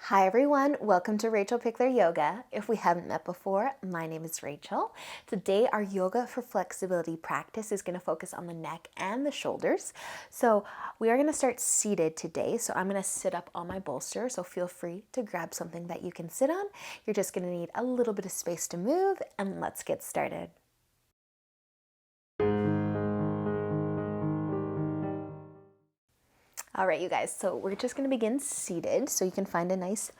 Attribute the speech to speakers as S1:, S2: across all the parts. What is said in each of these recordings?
S1: Hi everyone, welcome to Rachel Pichler Yoga. If we haven't met before, my name is Rachel. Today our yoga for flexibility practice is going to focus on the neck and the shoulders. So we are going to start seated today. So I'm going to sit up on my bolster, so feel free to grab something that you can sit on. You're just going to need a little bit of space to move, and let's get started. All right, you guys, so we're just going to begin seated, so you can find a nice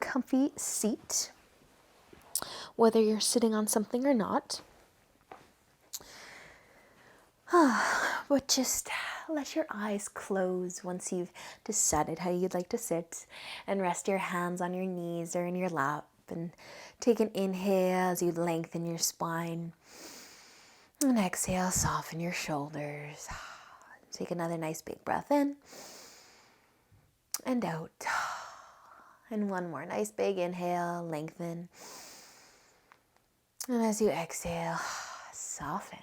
S1: comfy seat, whether you're sitting on something or not. But just let your eyes close once you've decided how you'd like to sit, and rest your hands on your knees or in your lap, and take an inhale as you lengthen your spine, and exhale, soften your shoulders. Take another nice big breath in and out. And one more nice big inhale, lengthen. And as you exhale, soften.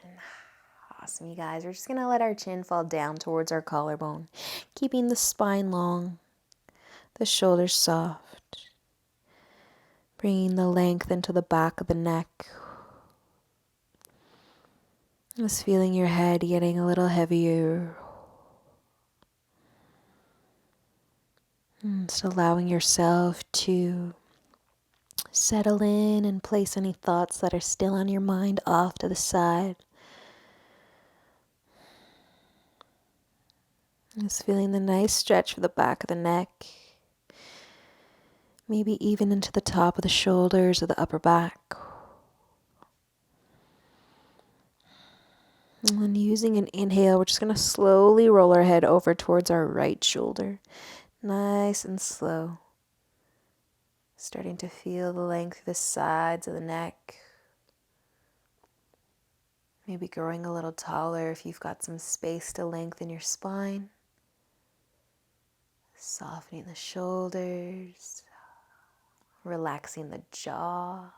S1: Awesome, you guys. We're just going to let our chin fall down towards our collarbone, keeping the spine long, the shoulders soft, bringing the length into the back of the neck. Just feeling your head getting a little heavier. And just allowing yourself to settle in and place any thoughts that are still on your mind off to the side. Just feeling the nice stretch for the back of the neck. Maybe even into the top of the shoulders or the upper back. And then using an inhale, we're just going to slowly roll our head over towards our right shoulder. Nice and slow. Starting to feel the length of the sides of the neck. Maybe growing a little taller if you've got some space to lengthen your spine. Softening the shoulders. Relaxing the jaw.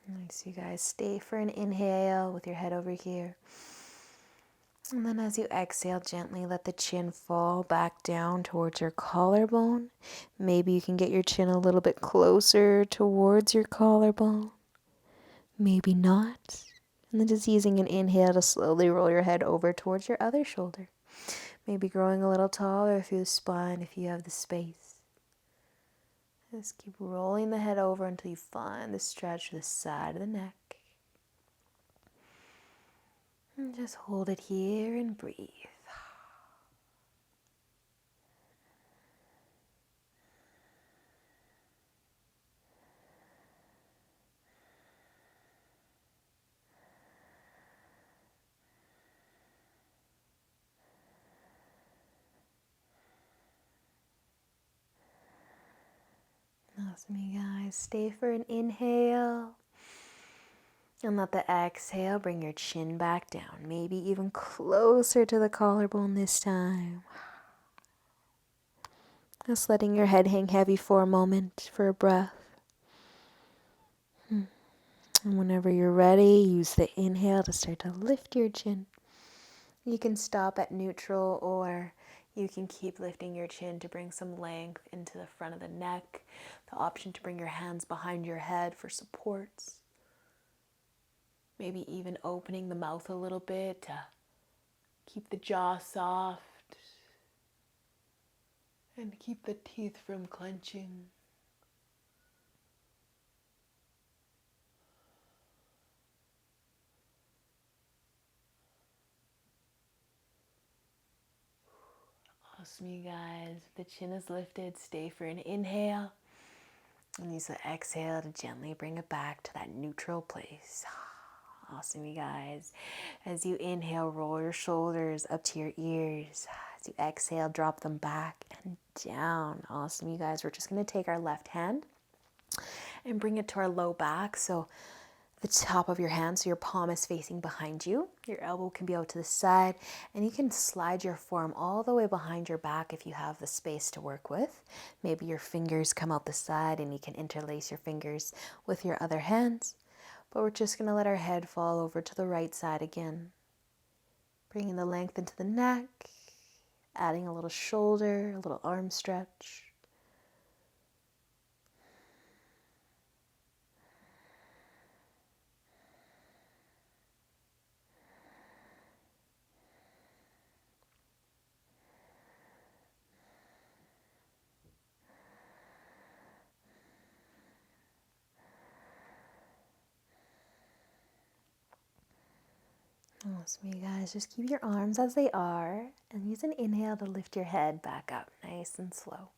S1: Nice, you guys. Stay for an inhale with your head over here. And then as you exhale, gently let the chin fall back down towards your collarbone. Maybe you can get your chin a little bit closer towards your collarbone. Maybe not. And then just using an inhale to slowly roll your head over towards your other shoulder. Maybe growing a little taller through the spine if you have the space. Just keep rolling the head over until you find the stretch to the side of the neck. And just hold it here and breathe. Awesome, you guys. Stay for an inhale. And let the exhale bring your chin back down. Maybe even closer to the collarbone this time. Just letting your head hang heavy for a moment for a breath. And whenever you're ready, use the inhale to start to lift your chin. You can stop at neutral, or you can keep lifting your chin to bring some length into the front of the neck. The option to bring your hands behind your head for supports. Maybe even opening the mouth a little bit to keep the jaw soft and keep the teeth from clenching. Awesome, you guys. The chin is lifted. Stay for an inhale. And use the exhale to gently bring it back to that neutral place. Awesome, you guys. As you inhale, roll your shoulders up to your ears. As you exhale, drop them back and down. Awesome, you guys. We're just going to take our left hand and bring it to our low back. So the top of your hand, so your palm is facing behind you. Your elbow can be out to the side, and you can slide your forearm all the way behind your back if you have the space to work with. Maybe your fingers come out the side and you can interlace your fingers with your other hands. but we're just going to let our head fall over to the right side again. Bringing the length into the neck, adding a little shoulder, a little arm stretch. Awesome, you guys. Just keep your arms as they are and use an inhale to lift your head back up nice and slow.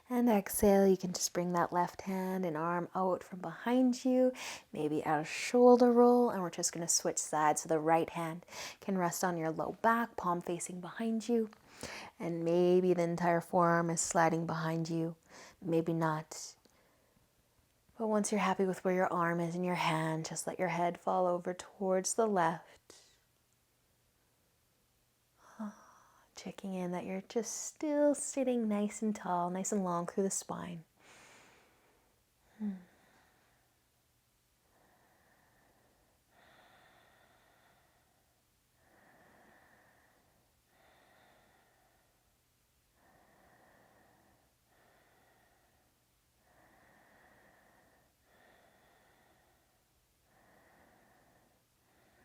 S1: And exhale, you can just bring that left hand and arm out from behind you, maybe out a shoulder roll, and we're just going to switch sides so the right hand can rest on your low back, palm facing behind you, and maybe the entire forearm is sliding behind you, maybe not. But once you're happy with where your arm is in your hand, just let your head fall over towards the left. Checking in that you're just still sitting nice and tall, nice and long through the spine.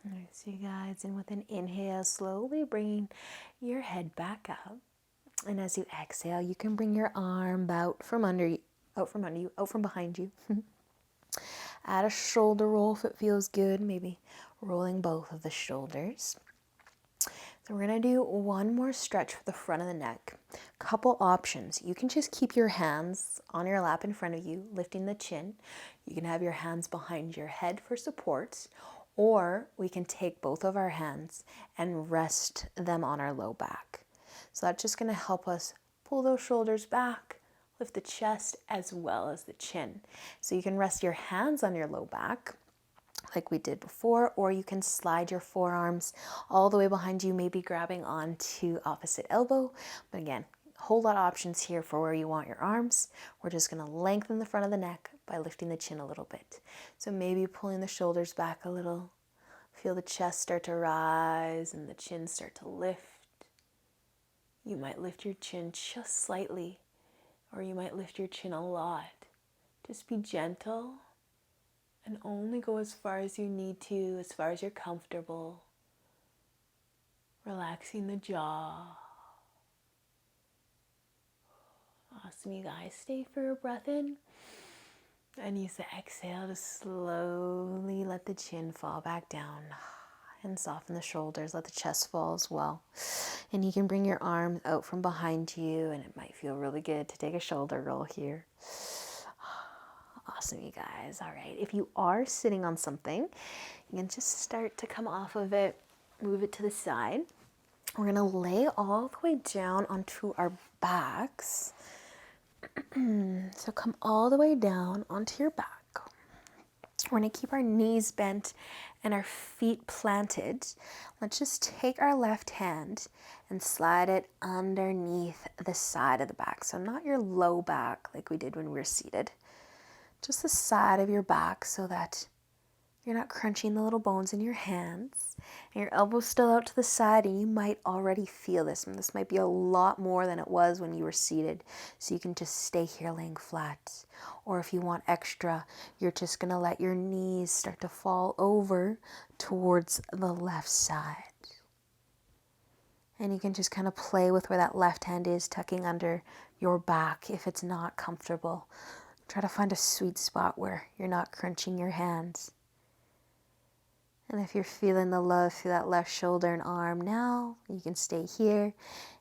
S1: Alright, so you guys, and with an inhale, slowly bringing your head back up. And as you exhale, you can bring your arm out from behind you. Add a shoulder roll if it feels good, maybe rolling both of the shoulders. So we're going to do one more stretch for the front of the neck. Couple options. You can just keep your hands on your lap in front of you, lifting the chin. You can have your hands behind your head for support, or we can take both of our hands and rest them on our low back. So that's just going to help us pull those shoulders back, lift the chest as well as the chin. So you can rest your hands on your low back like we did before, or you can slide your forearms all the way behind you, maybe grabbing onto opposite elbow. But again, a whole lot of options here for where you want your arms. We're just going to lengthen the front of the neck by lifting the chin a little bit. So maybe pulling the shoulders back a little. Feel the chest start to rise and the chin start to lift. You might lift your chin just slightly, or you might lift your chin a lot. Just be gentle and only go as far as you need to, as far as you're comfortable. Relaxing the jaw. Awesome, you guys. Stay for your breath in. And use the exhale to slowly let the chin fall back down. And soften the shoulders, let the chest fall as well. And you can bring your arms out from behind you, and it might feel really good to take a shoulder roll here. Awesome, you guys. All right, if you are sitting on something, you can just start to come off of it, move it to the side. We're gonna lay all the way down onto our backs. So come all the way down onto your back. We're going to keep our knees bent and our feet planted. Let's just take our left hand and slide it underneath the side of the back. So not your low back like we did when we were seated. Just the side of your back so that you're not crunching the little bones in your hands. And your elbows still out to the side, and you might already feel this. And this might be a lot more than it was when you were seated. So you can just stay here laying flat. Or if you want extra, you're just going to let your knees start to fall over towards the left side. And you can just kind of play with where that left hand is, tucking under your back if it's not comfortable. Try to find a sweet spot where you're not crunching your hands. And if you're feeling the love through that left shoulder and arm now, you can stay here.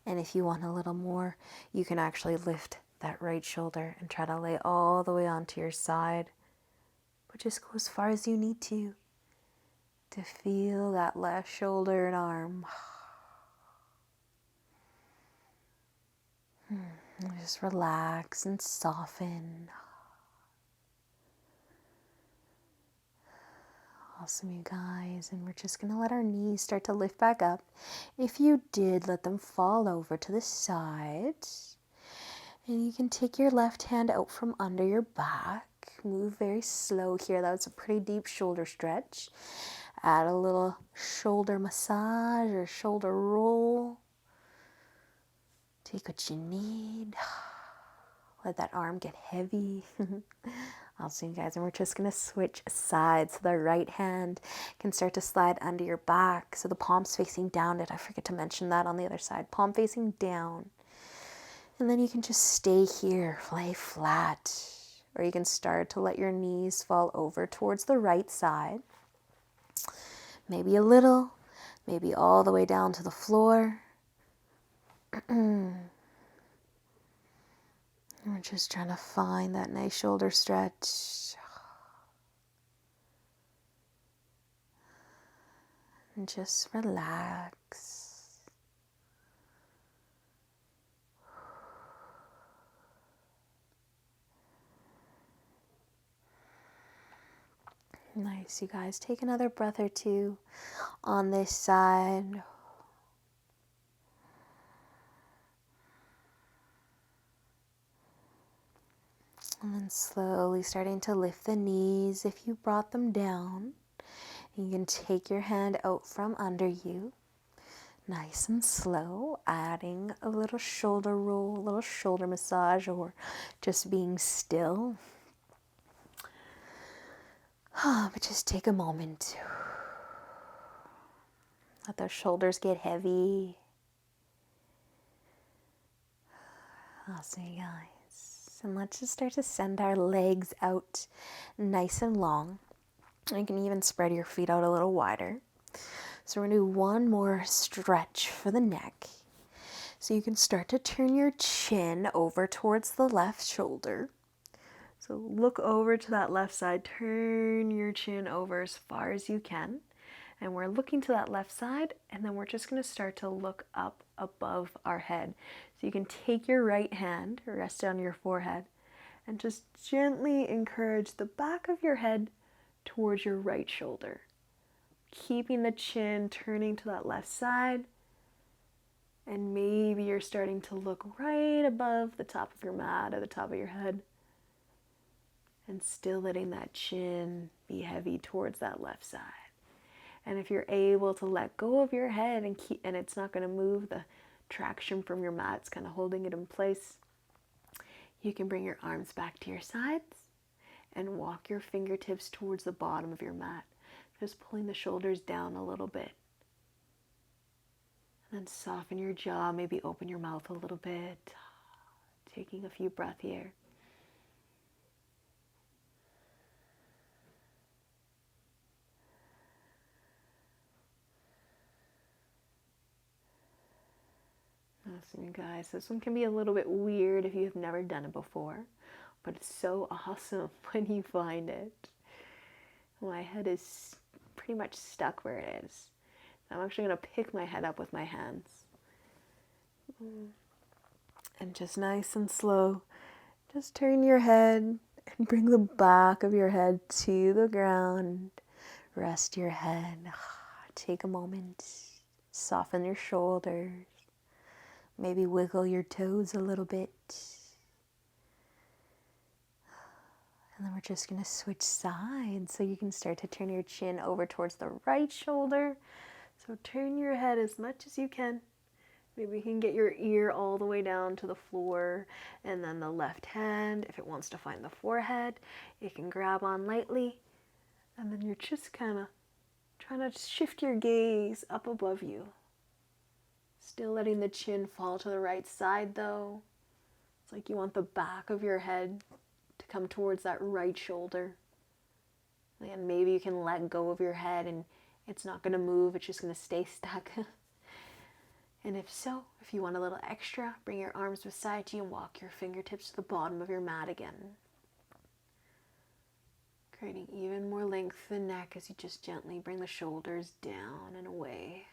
S1: And if you want a little more, you can actually lift that right shoulder and try to lay all the way onto your side. But just go as far as you need to feel that left shoulder and arm. And just relax and soften. Awesome, you guys. And we're just going to let our knees start to lift back up. If you did, let them fall over to the side. And you can take your left hand out from under your back. Move very slow here. That was a pretty deep shoulder stretch. Add a little shoulder massage or shoulder roll. Take what you need. Let that arm get heavy. Awesome, guys. And we're just going to switch sides. So the right hand can start to slide under your back. So the palm's facing down. Did I forget to mention that on the other side? Palm facing down. And then you can just stay here, lay flat. Or you can start to let your knees fall over towards the right side. Maybe a little, maybe all the way down to the floor. We're just trying to find that nice shoulder stretch. And just relax. Nice, you guys. Take another breath or two on this side. And then slowly starting to lift the knees if you brought them down. You can take your hand out from under you. Nice and slow, adding a little shoulder roll, a little shoulder massage, or just being still. But just take a moment. Let those shoulders get heavy. Awesome, you guys. And let's just start to send our legs out nice and long. You can even spread your feet out a little wider. So we're going to do one more stretch for the neck. So you can start to turn your chin over towards the left shoulder. So look over to that left side. Turn your chin over as far as you can. And we're looking to that left side, and then we're just going to start to look up above our head. So you can take your right hand, rest on your forehead, and just gently encourage the back of your head towards your right shoulder. Keeping the chin turning to that left side, and maybe you're starting to look right above the top of your mat or the top of your head, and still letting that chin be heavy towards that left side. And if you're able to let go of your head and it's not going to move, the traction from your mat, it's kind of holding it in place, you can bring your arms back to your sides and walk your fingertips towards the bottom of your mat, just pulling the shoulders down a little bit. And then soften your jaw, maybe open your mouth a little bit, taking a few breaths here. Awesome, you guys. This one can be a little bit weird if you've never done it before, but it's so awesome when you find it. My head is pretty much stuck where it is. I'm actually going to pick my head up with my hands. And just nice and slow, just turn your head and bring the back of your head to the ground. Rest your head. Take a moment. Soften your shoulders. Maybe wiggle your toes a little bit. And then we're just going to switch sides so you can start to turn your chin over towards the right shoulder. So turn your head as much as you can. Maybe you can get your ear all the way down to the floor, and then the left hand, if it wants to find the forehead, it can grab on lightly. And then you're just kind of trying to shift your gaze up above you. Still letting the chin fall to the right side though. It's like you want the back of your head to come towards that right shoulder. And maybe you can let go of your head and it's not going to move, it's just going to stay stuck. And if so, if you want a little extra, bring your arms beside you and walk your fingertips to the bottom of your mat again. Creating even more length in the neck as you just gently bring the shoulders down and away.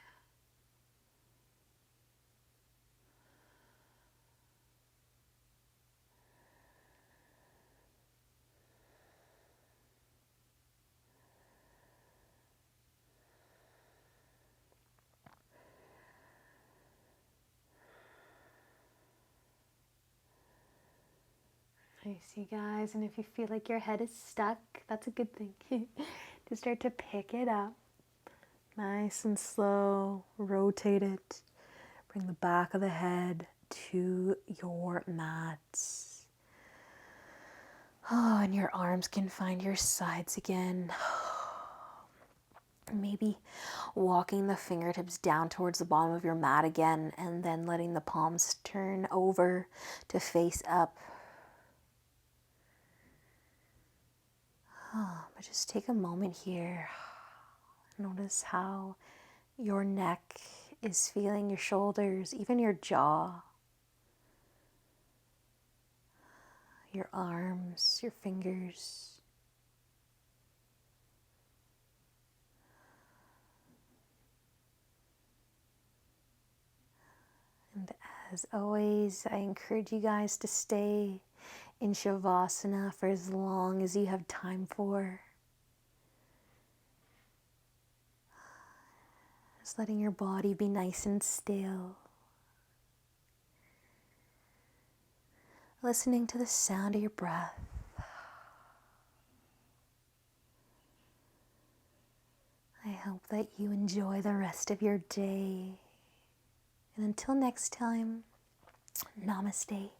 S1: Nice, you guys. And if you feel like your head is stuck, that's a good thing. Just start to pick it up. Nice and slow. Rotate it. Bring the back of the head to your mat. Oh, and your arms can find your sides again. Maybe walking the fingertips down towards the bottom of your mat again, and then letting the palms turn over to face up. But just take a moment here. Notice how your neck is feeling, your shoulders, even your jaw, your arms, your fingers. And as always, I encourage you guys to stay in Shavasana for as long as you have time for. Just letting your body be nice and still. Listening to the sound of your breath. I hope that you enjoy the rest of your day. And until next time, namaste.